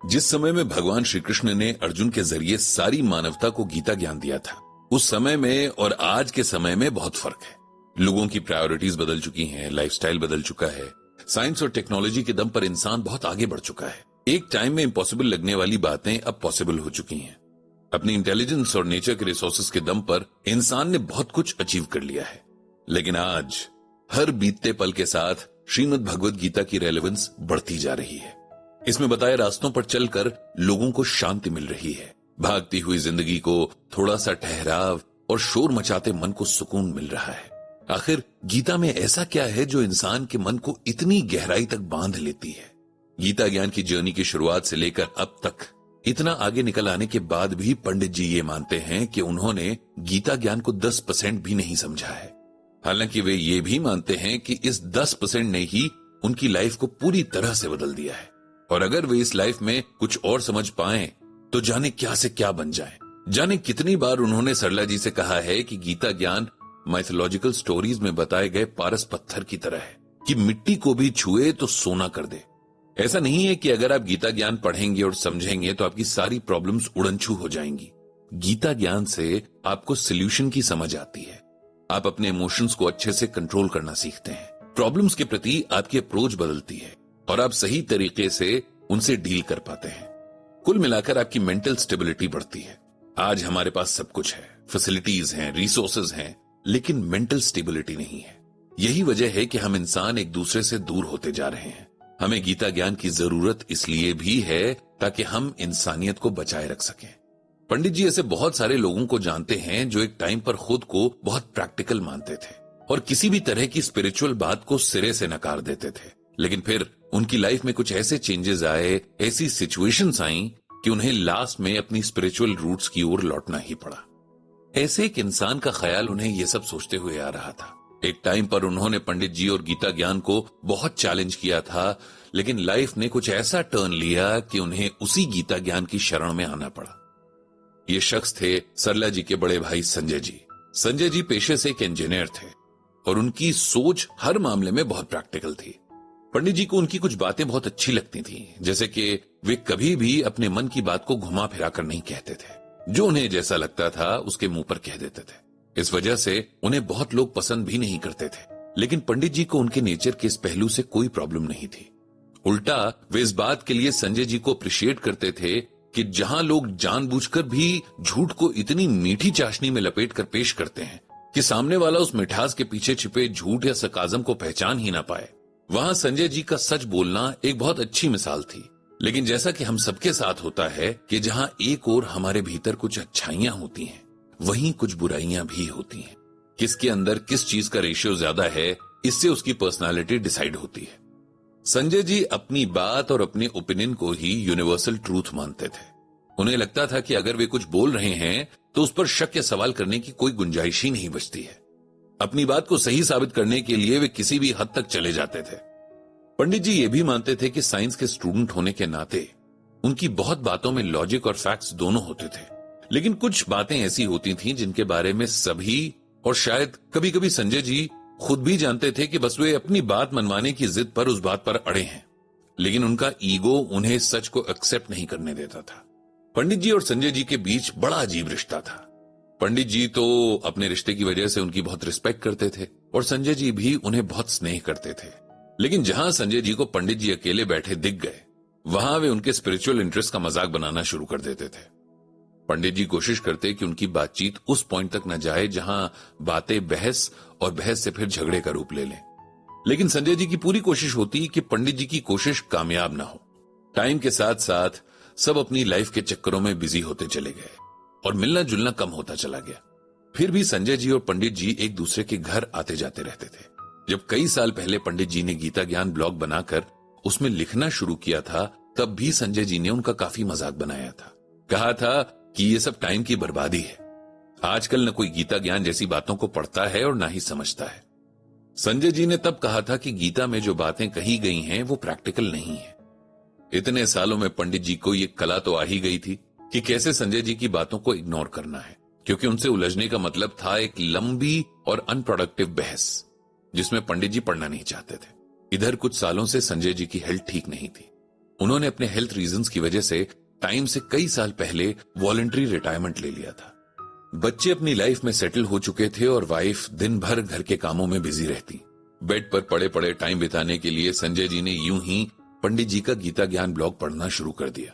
जिस समय में भगवान श्री कृष्ण ने अर्जुन के जरिए सारी मानवता को गीता ज्ञान दिया था, उस समय में और आज के समय में बहुत फर्क है। लोगों की प्रायोरिटीज बदल चुकी हैं, लाइफस्टाइल बदल चुका है, साइंस और टेक्नोलॉजी के दम पर इंसान बहुत आगे बढ़ चुका है। एक टाइम में इम्पॉसिबल लगने वाली बातें अब पॉसिबल हो चुकी हैं। अपनी इंटेलिजेंस और नेचर के रिसोर्सेज के दम पर इंसान ने बहुत कुछ अचीव कर लिया है। लेकिन आज हर बीतते पल के साथ श्रीमद् भगवद गीता की रेलेवेंस बढ़ती जा रही है। इसमें बताए रास्तों पर चलकर लोगों को शांति मिल रही है। भागती हुई जिंदगी को थोड़ा सा ठहराव और शोर मचाते मन को सुकून मिल रहा है। आखिर गीता में ऐसा क्या है जो इंसान के मन को इतनी गहराई तक बांध लेती है? गीता ज्ञान की जर्नी की शुरुआत से लेकर अब तक इतना आगे निकल आने के बाद भी पंडित जी ये मानते हैं कि उन्होंने गीता ज्ञान को 10% भी नहीं समझा है। हालांकि वे ये भी मानते हैं कि इस 10% ने ही उनकी लाइफ को पूरी तरह से बदल दिया है, और अगर वे इस लाइफ में कुछ और समझ पाएं तो जाने क्या से क्या बन जाएं। जाने कितनी बार उन्होंने सरला जी से कहा है कि गीता ज्ञान माइथोलॉजिकल स्टोरीज में बताए गए पारस पत्थर की तरह है कि मिट्टी को भी छुए तो सोना कर दे। ऐसा नहीं है कि अगर आप गीता ज्ञान पढ़ेंगे और समझेंगे तो आपकी सारी प्रॉब्लम्स उड़नछू हो जाएंगी। गीता ज्ञान से आपको सोल्यूशन की समझ आती है। आप अपने इमोशंस को अच्छे से कंट्रोल करना सीखते हैं। प्रॉब्लम्स के प्रति आपकी अप्रोच बदलती है और आप सही तरीके से उनसे डील कर पाते हैं। कुल मिलाकर आपकी मेंटल स्टेबिलिटी बढ़ती है। आज हमारे पास सब कुछ है, फैसिलिटीज हैं, रिसोर्सेज हैं, लेकिन मेंटल स्टेबिलिटी नहीं है। यही वजह है कि हम इंसान एक दूसरे से दूर होते जा रहे हैं। हमें गीता ज्ञान की जरूरत इसलिए भी है ताकि हम इंसानियत को बचाए रख सकें। पंडित जी ऐसे बहुत सारे लोगों को जानते हैं जो एक टाइम पर खुद को बहुत प्रैक्टिकल मानते थे और किसी भी तरह की स्पिरिचुअल बात को सिरे से नकार देते थे। लेकिन फिर उनकी लाइफ में कुछ ऐसे चेंजेस आए, ऐसी सिचुएशंस आईं कि उन्हें लास्ट में अपनी स्पिरिचुअल रूट्स की ओर लौटना ही पड़ा। ऐसे एक इंसान का ख्याल उन्हें यह सब सोचते हुए आ रहा था। एक टाइम पर उन्होंने पंडित जी और गीता ज्ञान को बहुत चैलेंज किया था, लेकिन लाइफ ने कुछ ऐसा टर्न लिया कि उन्हें उसी गीता ज्ञान की शरण में आना पड़ा। ये शख्स थे सरला जी के बड़े भाई संजय जी। संजय जी पेशे से एक इंजीनियर थे और उनकी सोच हर मामले में बहुत प्रैक्टिकल थी। पंडित जी को उनकी कुछ बातें बहुत अच्छी लगती थी, जैसे कि वे कभी भी अपने मन की बात को घुमा फिरा कर नहीं कहते थे। जो उन्हें जैसा लगता था उसके मुंह पर कह देते थे। इस वजह से उन्हें बहुत लोग पसंद भी नहीं करते थे, लेकिन पंडित जी को उनके नेचर के इस पहलू से कोई प्रॉब्लम नहीं थी। उल्टा वे इस बात के लिए संजय जी को अप्रिशिएट करते थे कि जहां लोग जानबूझकर भी झूठ को इतनी मीठी चाशनी में लपेट कर पेश करते हैं कि सामने वाला उस मिठास के पीछे छिपे झूठ या सरकाज़म को पहचान ही ना पाए, वहां संजय जी का सच बोलना एक बहुत अच्छी मिसाल थी। लेकिन जैसा कि हम सबके साथ होता है कि जहां एक ओर हमारे भीतर कुछ अच्छाइयां होती हैं, वहीं कुछ बुराइयां भी होती हैं। किसके अंदर किस चीज का रेशियो ज्यादा है, इससे उसकी पर्सनालिटी डिसाइड होती है। संजय जी अपनी बात और अपने ओपिनियन को ही यूनिवर्सल ट्रूथ मानते थे। उन्हें लगता था कि अगर वे कुछ बोल रहे हैं तो उस पर शक या सवाल करने की कोई गुंजाइश ही नहीं बचती है। अपनी बात को सही साबित करने के लिए वे किसी भी हद तक चले जाते थे। पंडित जी ये भी मानते थे कि साइंस के स्टूडेंट होने के नाते उनकी बहुत बातों में लॉजिक और फैक्ट्स दोनों होते थे, लेकिन कुछ बातें ऐसी होती थीं जिनके बारे में सभी और शायद कभी कभी संजय जी खुद भी जानते थे कि बस वे अपनी बात मनवाने की जिद पर उस बात पर अड़े हैं, लेकिन उनका ईगो उन्हें सच को एक्सेप्ट नहीं करने देता था। पंडित जी और संजय जी के बीच बड़ा अजीब रिश्ता था। पंडित जी तो अपने रिश्ते की वजह से उनकी बहुत रिस्पेक्ट करते थे और संजय जी भी उन्हें बहुत स्नेह करते थे। लेकिन जहां संजय जी को पंडित जी अकेले बैठे दिख गए, वहां वे उनके स्पिरिचुअल इंटरेस्ट का मजाक बनाना शुरू कर देते थे। पंडित जी कोशिश करते कि उनकी बातचीत उस पॉइंट तक न जाए जहां बातें बहस और बहस से फिर झगड़े का रूप ले लें, लेकिन संजय जी की पूरी कोशिश होती कि पंडित जी की कोशिश कामयाब ना हो। टाइम के साथ साथ सब अपनी लाइफ के चक्करों में बिजी होते चले गए और मिलना जुलना कम होता चला गया। फिर भी संजय जी और पंडित जी एक दूसरे के घर आते जाते रहते थे। जब कई साल पहले पंडित जी ने गीता ज्ञान ब्लॉग बनाकर उसमें लिखना शुरू किया था, तब भी संजय जी ने उनका काफी मजाक बनाया था। कहा था कि ये सब टाइम की बर्बादी है। आजकल न कोई गीता ज्ञान जैसी बातों को पढ़ता है और ना ही समझता है। संजय जी ने तब कहा था कि गीता में जो बातें कही गई हैं वो प्रैक्टिकल नहीं है। इतने सालों में पंडित जी को ये कला तो आ ही गई थी कि कैसे संजय जी की बातों को इग्नोर करना है, क्योंकि उनसे उलझने का मतलब था एक लंबी और अनप्रोडक्टिव बहस जिसमें पंडित जी पढ़ना नहीं चाहते थे। इधर कुछ सालों से संजय जी की हेल्थ ठीक नहीं थी। उन्होंने अपने हेल्थ रीजंस की वजह से टाइम से कई साल पहले वॉलंटरी रिटायरमेंट ले लिया था। बच्चे अपनी लाइफ में सेटल हो चुके थे और वाइफ दिन भर घर के कामों में बिजी रहती। बेड पर पड़े पड़े टाइम बिताने के लिए संजय जी ने यूं ही पंडित जी का गीता ज्ञान ब्लॉग पढ़ना शुरू कर दिया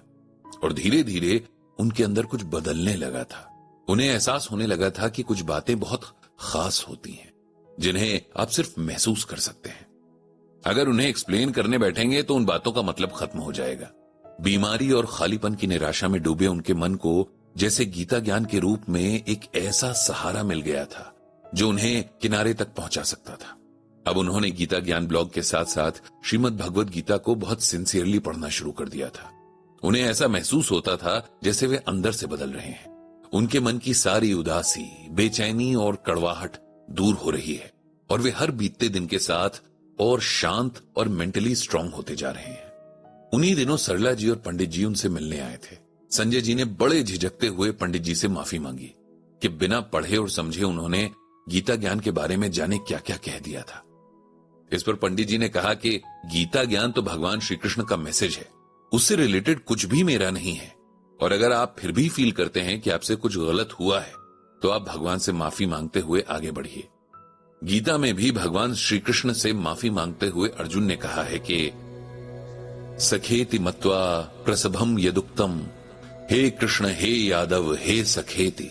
और धीरे धीरे उनके अंदर कुछ बदलने लगा था। उन्हें एहसास होने लगा था कि कुछ बातें बहुत खास होती हैं जिन्हें आप सिर्फ महसूस कर सकते हैं। अगर उन्हें एक्सप्लेन करने बैठेंगे तो उन बातों का मतलब खत्म हो जाएगा। बीमारी और खालीपन की निराशा में डूबे उनके मन को जैसे गीता ज्ञान के रूप में एक ऐसा सहारा मिल गया था जो उन्हें किनारे तक पहुंचा सकता था। अब उन्होंने गीता ज्ञान ब्लॉग के साथ साथ श्रीमद् भगवद गीता को बहुत सिंसियरली पढ़ना शुरू कर दिया था। उन्हें ऐसा महसूस होता था जैसे वे अंदर से बदल रहे हैं। उनके मन की सारी उदासी, बेचैनी और कड़वाहट दूर हो रही है और वे हर बीतते दिन के साथ और शांत और मेंटली स्ट्रांग होते जा रहे हैं। उन्हीं दिनों सरला जी और पंडित जी उनसे मिलने आए थे। संजय जी ने बड़े झिझकते हुए पंडित जी से माफी मांगी कि बिना पढ़े और समझे उन्होंने गीता ज्ञान के बारे में जाने क्या क्या कह दिया था। इस पर पंडित जी ने कहा कि गीता ज्ञान तो भगवान श्री कृष्ण का मैसेज है, उससे रिलेटेड कुछ भी मेरा नहीं है और अगर आप फिर भी फील करते हैं कि आपसे कुछ गलत हुआ है तो आप भगवान से माफी मांगते हुए आगे बढ़िए। गीता में भी भगवान श्री कृष्ण से माफी मांगते हुए अर्जुन ने कहा है कि सखेति मत्वा प्रसभम यदुक्तम, हे कृष्ण हे यादव हे सखेति,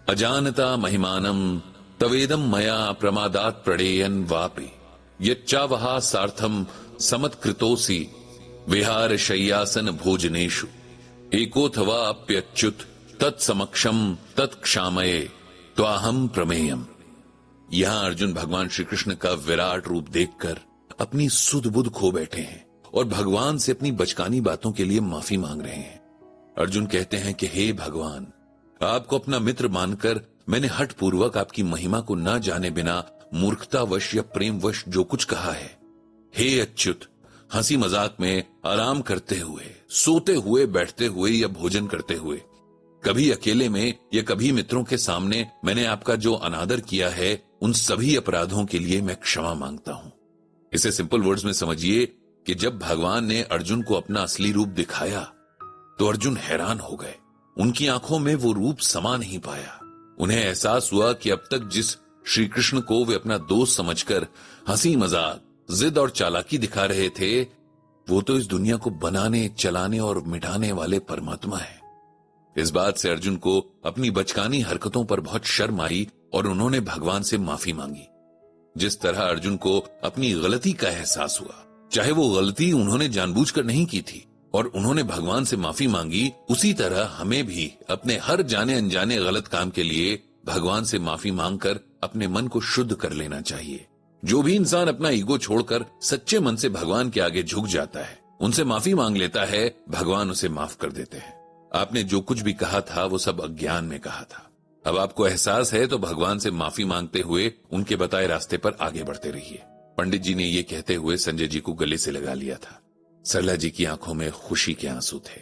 अजानता महिमानम तवेदम मया प्रमादात प्रणेयन वापि, यच्चावहा सार्थम समत्कृतोसि विहार शय्यासन भोजनेषु, एकोथवा अप्यच्युत तत्समक्षम तत्क्षामये त्वाहम प्रमेयम। यहां अर्जुन भगवान श्री कृष्ण का विराट रूप देखकर अपनी सुध बुध खो बैठे हैं और भगवान से अपनी बचकानी बातों के लिए माफी मांग रहे हैं। अर्जुन कहते हैं कि हे भगवान, आपको अपना मित्र मानकर मैंने हठ पूर्वक आपकी महिमा को न जाने बिना मूर्खतावश या प्रेमवश जो कुछ कहा है। हे अच्युत, हंसी मजाक में, आराम करते हुए, सोते हुए, बैठते हुए या भोजन करते हुए, कभी अकेले में या कभी मित्रों के सामने मैंने आपका जो अनादर किया है, उन सभी अपराधों के लिए मैं क्षमा मांगता हूं। इसे सिंपल वर्ड्स में समझिए कि जब भगवान ने अर्जुन को अपना असली रूप दिखाया तो अर्जुन हैरान हो गए। उनकी आंखों में वो रूप समा नहीं पाया। उन्हें एहसास हुआ कि अब तक जिस श्री कृष्ण को वे अपना दोस्त समझकर हंसी मजाक, जिद और चालाकी दिखा रहे थे, वो तो इस दुनिया को बनाने, चलाने और मिटाने वाले परमात्मा है। इस बात से अर्जुन को अपनी बचकानी हरकतों पर बहुत शर्म आई और उन्होंने भगवान से माफी मांगी। जिस तरह अर्जुन को अपनी गलती का एहसास हुआ, चाहे वो गलती उन्होंने जानबूझकर नहीं की थी, और उन्होंने भगवान से माफी मांगी, उसी तरह हमें भी अपने हर जाने अनजाने गलत काम के लिए भगवान से माफी मांगकर अपने मन को शुद्ध कर लेना चाहिए। जो भी इंसान अपना ईगो छोड़कर सच्चे मन से भगवान के आगे झुक जाता है, उनसे माफी मांग लेता है, भगवान उसे माफ कर देते हैं। आपने जो कुछ भी कहा था वो सब अज्ञान में कहा था। अब आपको एहसास है तो भगवान से माफी मांगते हुए उनके बताए रास्ते पर आगे बढ़ते रहिए। पंडित जी ने ये कहते हुए संजय जी को गले से लगा लिया था। सरला जी की आंखों में खुशी के आंसू थे।